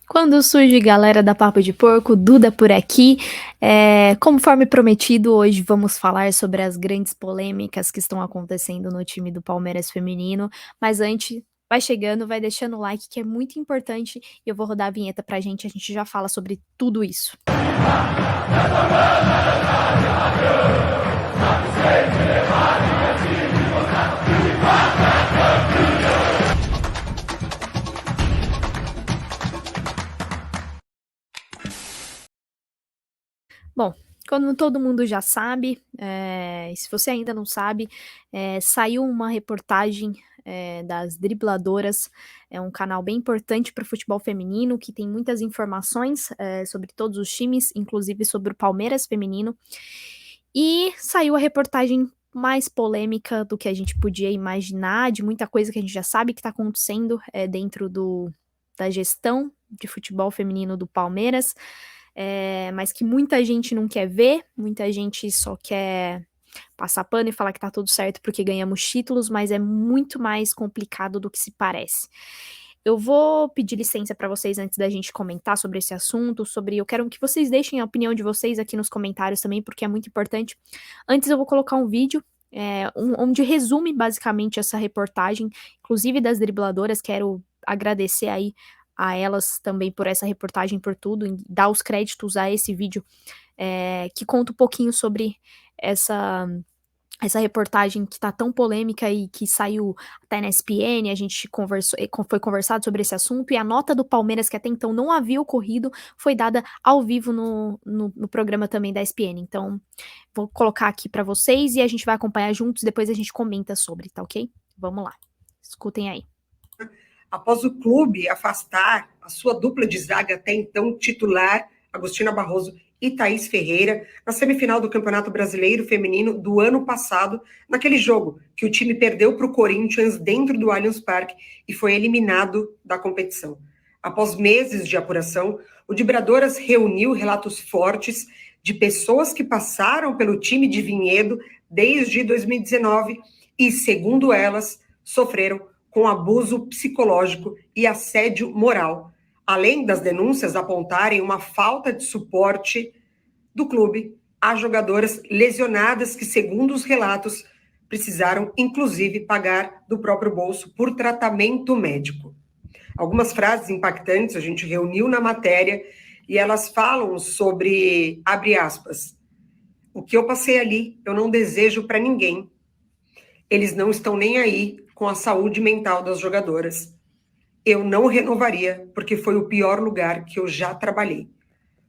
Quando surge galera da Papo de Porco, Duda por aqui. Conforme prometido, hoje vamos falar sobre as grandes polêmicas que estão acontecendo no time do Palmeiras feminino. Mas antes, vai chegando, vai deixando o like que é muito importante e eu vou rodar a vinheta pra gente, a gente já fala sobre tudo isso. Bom, como todo mundo já sabe, e se você ainda não sabe, saiu uma reportagem, das Dribladoras, é um canal bem importante para o futebol feminino, que tem muitas informações, sobre todos os times, inclusive sobre o Palmeiras feminino. E saiu a reportagem mais polêmica do que a gente podia imaginar, de muita coisa que a gente já sabe que está acontecendo, dentro da gestão de futebol feminino do Palmeiras, mas que muita gente não quer ver, muita gente só quer passar pano e falar que tá tudo certo porque ganhamos títulos, mas é muito mais complicado do que se parece. Eu vou pedir licença para vocês antes da gente comentar sobre esse assunto, eu quero que vocês deixem a opinião de vocês aqui nos comentários também, porque é muito importante. Antes eu vou colocar um vídeo, onde resume basicamente essa reportagem, inclusive das dribladoras, quero agradecer aí a elas também por essa reportagem, por tudo, e dar os créditos a esse vídeo, que conta um pouquinho sobre essa essa reportagem que tá tão polêmica e que saiu até na ESPN, a gente conversou foi conversado sobre esse assunto, e a nota do Palmeiras, que até então não havia ocorrido, foi dada ao vivo no programa também da ESPN. Então, vou colocar aqui pra vocês e a gente vai acompanhar juntos, depois a gente comenta sobre, tá ok? Vamos lá, escutem aí. Após o clube afastar a sua dupla de zaga até então titular, Agostina Barroso e Thaís Ferreira, na semifinal do Campeonato Brasileiro Feminino do ano passado, naquele jogo que o time perdeu para o Corinthians dentro do Allianz Parque e foi eliminado da competição. Após meses de apuração, o Dibradoras reuniu relatos fortes de pessoas que passaram pelo time de Vinhedo desde 2019 e, segundo elas, sofreram com abuso psicológico e assédio moral, além das denúncias apontarem uma falta de suporte do clube a jogadoras lesionadas que, segundo os relatos, precisaram, inclusive, pagar do próprio bolso por tratamento médico. Algumas frases impactantes a gente reuniu na matéria e elas falam sobre, abre aspas, o que eu passei ali eu não desejo para ninguém. Eles não estão nem aí com a saúde mental das jogadoras. Eu não renovaria, porque foi o pior lugar que eu já trabalhei.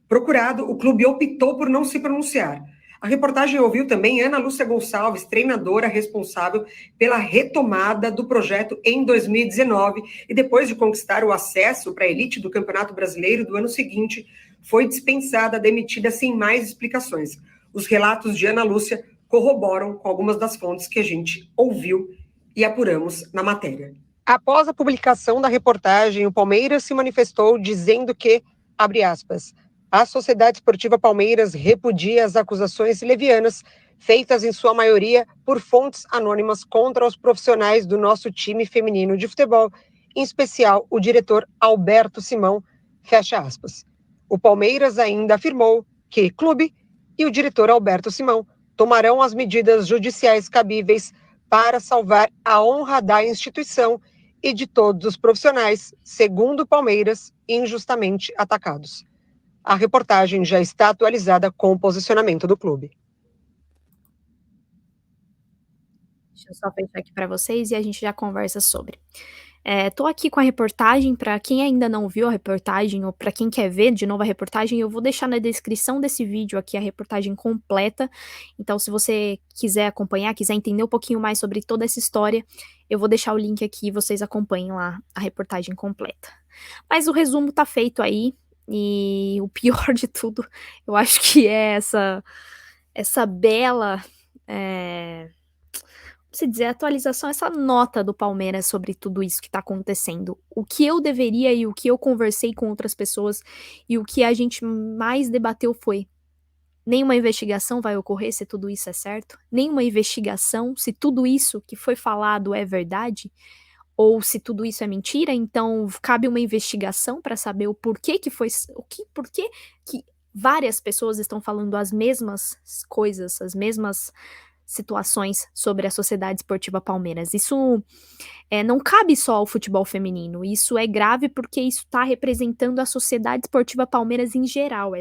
Procurado, o clube optou por não se pronunciar. A reportagem ouviu também Ana Lúcia Gonçalves, treinadora responsável pela retomada do projeto em 2019, e depois de conquistar o acesso para a elite do Campeonato Brasileiro do ano seguinte, foi dispensada, demitida sem mais explicações. Os relatos de Ana Lúcia corroboram com algumas das fontes que a gente ouviu e apuramos na matéria. Após a publicação da reportagem, o Palmeiras se manifestou dizendo que, abre aspas, a Sociedade Esportiva Palmeiras repudia as acusações levianas feitas em sua maioria por fontes anônimas contra os profissionais do nosso time feminino de futebol, em especial o diretor Alberto Simão, fecha aspas. O Palmeiras ainda afirmou que clube e o diretor Alberto Simão tomarão as medidas judiciais cabíveis para salvar a honra da instituição e de todos os profissionais, segundo o Palmeiras, injustamente atacados. A reportagem já está atualizada com o posicionamento do clube. Deixa eu só fechar aqui para vocês e a gente já conversa sobre. Tô aqui com a reportagem, para quem ainda não viu a reportagem ou para quem quer ver de novo a reportagem, eu vou deixar na descrição desse vídeo aqui a reportagem completa. Então, se você quiser acompanhar, quiser entender um pouquinho mais sobre toda essa história, eu vou deixar o link aqui e vocês acompanhem lá a reportagem completa. Mas o resumo tá feito aí, e o pior de tudo, eu acho que é essa bela, se dizer, atualização, essa nota do Palmeiras sobre tudo isso que tá acontecendo. O que eu deveria e o que eu conversei com outras pessoas e o que a gente mais debateu foi: nenhuma investigação vai ocorrer se tudo isso é certo? Nenhuma investigação se tudo isso que foi falado é verdade? ou se tudo isso é mentira. Então cabe uma investigação para saber o porquê que foi, porquê que várias pessoas estão falando as mesmas coisas, as mesmas situações sobre a Sociedade Esportiva Palmeiras. Isso não cabe só ao futebol feminino. Isso é grave porque isso está representando a Sociedade Esportiva Palmeiras em geral.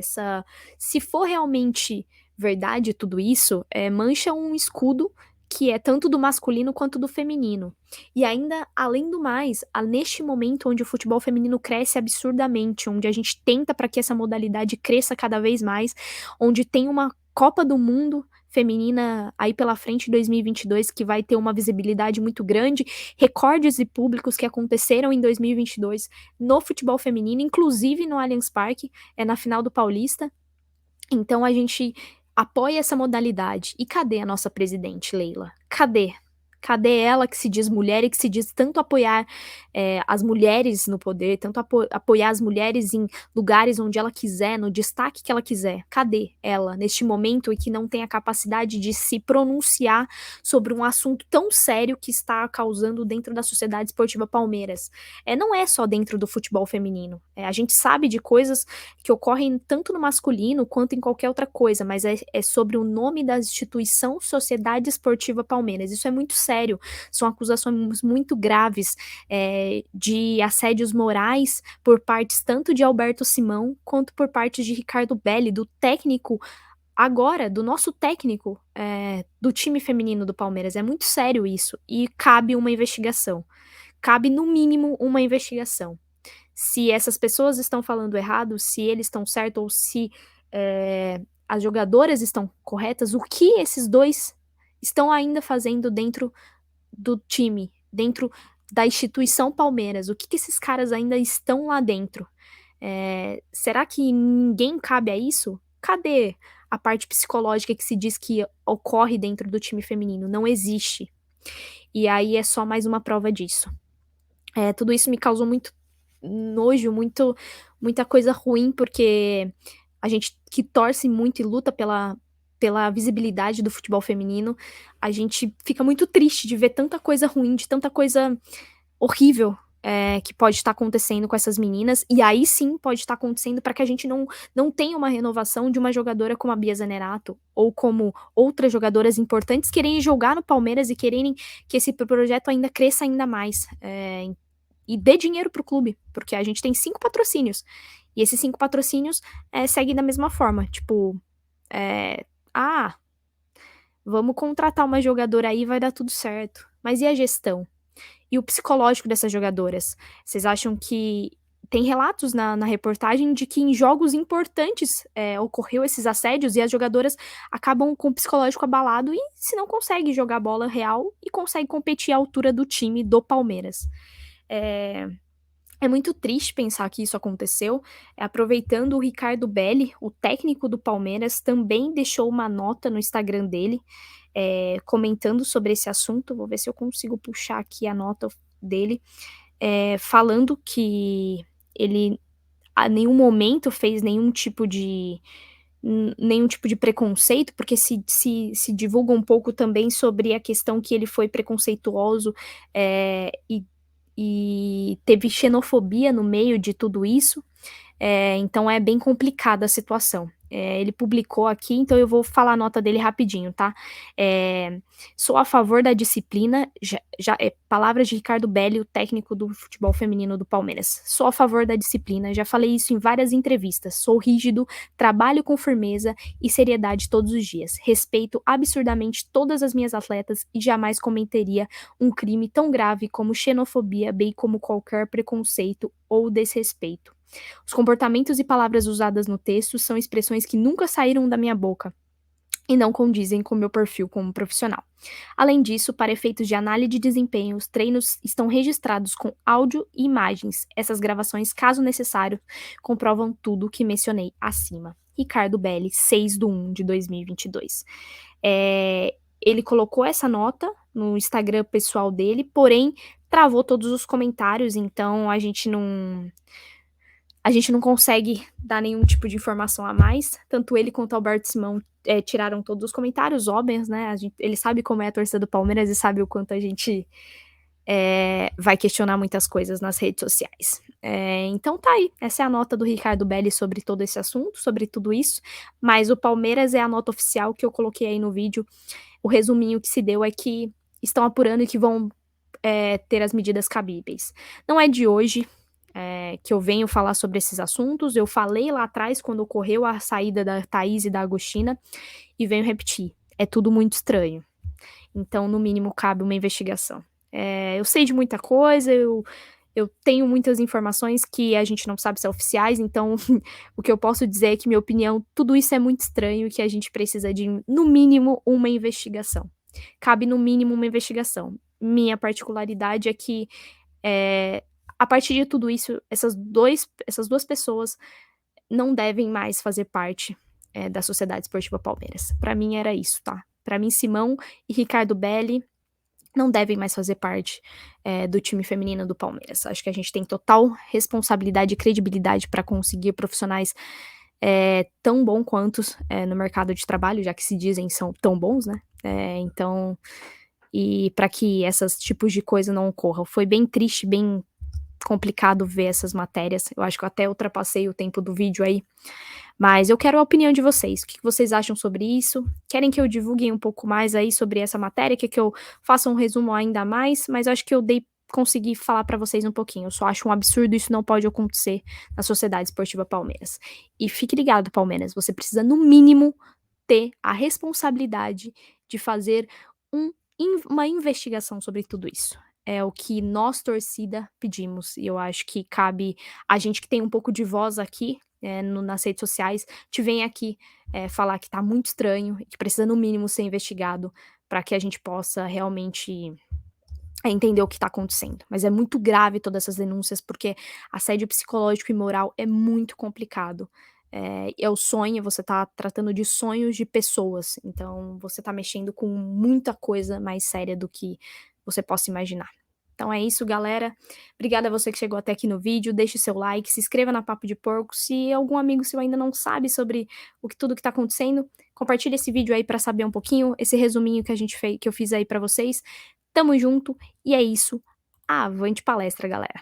Se for realmente verdade tudo isso, mancha um escudo que é tanto do masculino quanto do feminino. E ainda, além do mais, neste momento onde o futebol feminino cresce absurdamente, onde a gente tenta para que essa modalidade cresça cada vez mais, onde tem uma Copa do Mundo feminina aí pela frente em 2022 que vai ter uma visibilidade muito grande, recordes de públicos que aconteceram em 2022 no futebol feminino, inclusive no Allianz Parque, na final do Paulista. Então a gente apoia essa modalidade. E cadê a nossa presidente, Leila? Cadê? Cadê ela que se diz mulher e que se diz tanto apoiar as mulheres no poder, tanto apoiar as mulheres em lugares onde ela quiser, no destaque que ela quiser? Cadê ela neste momento e que não tem a capacidade de se pronunciar sobre um assunto tão sério que está causando dentro da Sociedade Esportiva Palmeiras? Não é só dentro do futebol feminino. A gente sabe de coisas que ocorrem tanto no masculino quanto em qualquer outra coisa, mas é sobre o nome da instituição Sociedade Esportiva Palmeiras. Isso é muito sério, são acusações muito graves de assédios morais por partes tanto de Alberto Simão quanto por parte de Ricardo Belli, do técnico agora, do nosso técnico do time feminino do Palmeiras. É muito sério isso e cabe uma investigação. Cabe, no mínimo, uma investigação. Se essas pessoas estão falando errado, se eles estão certos ou se as jogadoras estão corretas, o que esses dois estão ainda fazendo dentro do time, dentro da instituição Palmeiras, o que esses caras ainda estão lá dentro? Será que ninguém cabe a isso? Cadê a parte psicológica que se diz que ocorre dentro do time feminino? Não existe. E aí é só mais uma prova disso. Tudo isso me causou muito nojo, muita coisa ruim, porque a gente que torce muito e luta pela visibilidade do futebol feminino, a gente fica muito triste de ver tanta coisa ruim, de tanta coisa horrível que pode estar acontecendo com essas meninas, e aí sim pode estar acontecendo para que a gente não tenha uma renovação de uma jogadora como a Bia Zanerato, ou como outras jogadoras importantes querem jogar no Palmeiras e querem que esse projeto ainda cresça ainda mais, e dê dinheiro pro clube, porque a gente tem 5 patrocínios, e esses 5 patrocínios seguem da mesma forma, tipo, vamos contratar uma jogadora aí, vai dar tudo certo. Mas e a gestão? E o psicológico dessas jogadoras? Vocês acham que tem relatos na reportagem de que em jogos importantes ocorreu esses assédios e as jogadoras acabam com o psicológico abalado e se não consegue jogar bola real e consegue competir à altura do time do Palmeiras. É muito triste pensar que isso aconteceu. Aproveitando, o Ricardo Belli, o técnico do Palmeiras, também deixou uma nota no Instagram dele, comentando sobre esse assunto. Vou ver se eu consigo puxar aqui a nota dele, falando que ele a nenhum momento fez nenhum tipo de preconceito, porque se divulga um pouco também sobre a questão que ele foi preconceituoso e teve xenofobia no meio de tudo isso, então é bem complicada a situação. Ele publicou aqui, então eu vou falar a nota dele rapidinho, tá? Sou a favor da disciplina, palavras de Ricardo Belli, o técnico do futebol feminino do Palmeiras. Sou a favor da disciplina, já falei isso em várias entrevistas. Sou rígido, trabalho com firmeza e seriedade todos os dias. Respeito absurdamente todas as minhas atletas e jamais cometeria um crime tão grave como xenofobia, bem como qualquer preconceito ou desrespeito. Os comportamentos e palavras usadas no texto são expressões que nunca saíram da minha boca e não condizem com meu perfil como profissional. Além disso, para efeitos de análise de desempenho, os treinos estão registrados com áudio e imagens. Essas gravações, caso necessário, comprovam tudo o que mencionei acima. Ricardo Belli, 6/1/2022. Ele colocou essa nota no Instagram pessoal dele, porém travou todos os comentários, então a gente não consegue dar nenhum tipo de informação a mais. Tanto ele quanto o Alberto Simão tiraram todos os comentários, óbvios, né? Ele sabe como é a torcida do Palmeiras e sabe o quanto a gente vai questionar muitas coisas nas redes sociais. Então tá aí, essa é a nota do Ricardo Belli sobre todo esse assunto, sobre tudo isso, mas o Palmeiras é a nota oficial que eu coloquei aí no vídeo. O resuminho que se deu é que estão apurando e que vão ter as medidas cabíveis. Não é de hoje que eu venho falar sobre esses assuntos, eu falei lá atrás quando ocorreu a saída da Thaís e da Agostina, e venho repetir, é tudo muito estranho. Então, no mínimo, cabe uma investigação. Eu sei de muita coisa, eu tenho muitas informações que a gente não sabe se são oficiais, então o que eu posso dizer é que, minha opinião, tudo isso é muito estranho e que a gente precisa de, no mínimo, uma investigação. Cabe, no mínimo, uma investigação. Minha particularidade é que, a partir de tudo isso, essas duas pessoas não devem mais fazer parte da Sociedade Esportiva Palmeiras. Para mim era isso, tá? Para mim, Simão e Ricardo Belli não devem mais fazer parte do time feminino do Palmeiras. Acho que a gente tem total responsabilidade e credibilidade para conseguir profissionais tão bons quantos no mercado de trabalho, já que se dizem são tão bons, né? Então, e para que esses tipos de coisa não ocorram. Foi bem triste, bem complicado ver essas matérias. Eu acho que eu até ultrapassei o tempo do vídeo aí. Mas eu quero a opinião de vocês. O que vocês acham sobre isso? Querem que eu divulgue um pouco mais aí sobre essa matéria? Quer que eu faça um resumo ainda mais? Mas eu acho que eu consegui falar para vocês um pouquinho. Eu só acho um absurdo, isso não pode acontecer na Sociedade Esportiva Palmeiras. E fique ligado, Palmeiras, você precisa, no mínimo, ter a responsabilidade de fazer uma investigação sobre tudo isso. É o que nós, torcida, pedimos. E eu acho que cabe a gente que tem um pouco de voz aqui, nas redes sociais, te vem aqui falar que tá muito estranho e que precisa, no mínimo, ser investigado para que a gente possa realmente entender o que tá acontecendo. Mas é muito grave todas essas denúncias, porque assédio psicológico e moral é muito complicado. É o sonho, você tá tratando de sonhos de pessoas, então você tá mexendo com muita coisa mais séria do que você possa imaginar. Então é isso, galera. Obrigada a você que chegou até aqui no vídeo. Deixe seu like, se inscreva na Papo de Porco. Se algum amigo seu ainda não sabe sobre tudo que tá acontecendo, compartilhe esse vídeo aí pra saber um pouquinho, esse resuminho que a gente fez, que eu fiz aí pra vocês. Tamo junto e é isso. Avante palestra, galera.